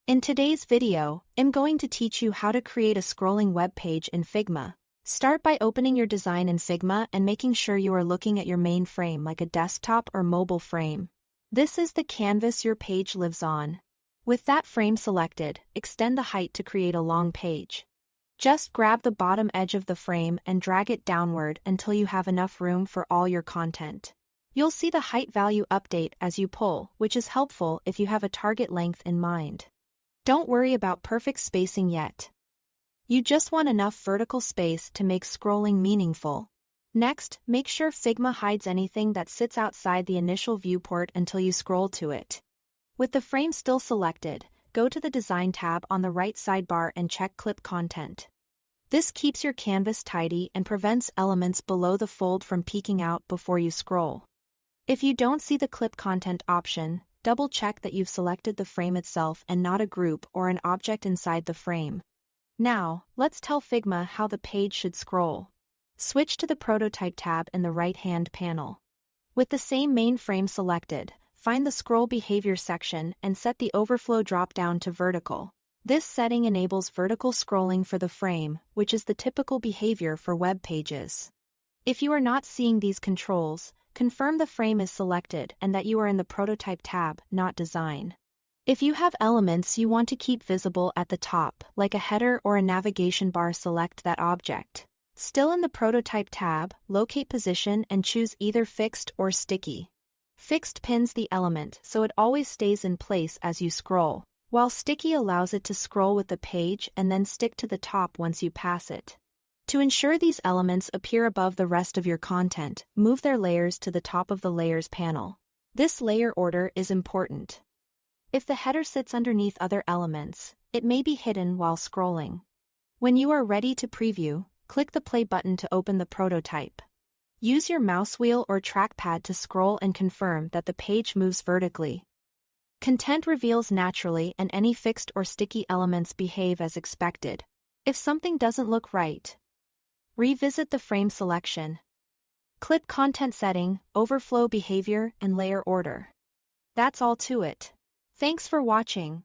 In today's video, I'm going to teach you how to create a scrolling web page in Figma. Start by opening your design in Figma and making sure you are looking at your main frame like a desktop or mobile frame. This is the canvas your page lives on. With that frame selected, extend the height to create a long page. Just grab the bottom edge of the frame and drag it downward until you have enough room for all your content. You'll see the height value update as you pull, which is helpful if you have a target length in mind. Don't worry about perfect spacing yet. You just want enough vertical space to make scrolling meaningful. Next, make sure Figma hides anything that sits outside the initial viewport until you scroll to it. With the frame still selected, go to the Design tab on the right sidebar and check Clip Content. This keeps your canvas tidy and prevents elements below the fold from peeking out before you scroll. If you don't see the Clip Content option, double-check that you've selected the frame itself and not a group or an object inside the frame. Now, let's tell Figma how the page should scroll. Switch to the Prototype tab in the right-hand panel. With the same main frame selected, find the Scroll Behavior section and set the Overflow drop-down to Vertical. This setting enables vertical scrolling for the frame, which is the typical behavior for web pages. If you are not seeing these controls, confirm the frame is selected and that you are in the Prototype tab, not Design. If you have elements you want to keep visible at the top, like a header or a navigation bar, select that object. Still in the Prototype tab, locate Position and choose either Fixed or Sticky. Fixed pins the element so it always stays in place as you scroll, while Sticky allows it to scroll with the page and then stick to the top once you pass it. To ensure these elements appear above the rest of your content, move their layers to the top of the Layers panel. This layer order is important. If the header sits underneath other elements, it may be hidden while scrolling. When you are ready to preview, click the play button to open the prototype. Use your mouse wheel or trackpad to scroll and confirm that the page moves vertically. Content reveals naturally and any fixed or sticky elements behave as expected. If something doesn't look right, revisit the frame selection. Clip content setting, overflow behavior, and layer order. That's all to it. Thanks for watching.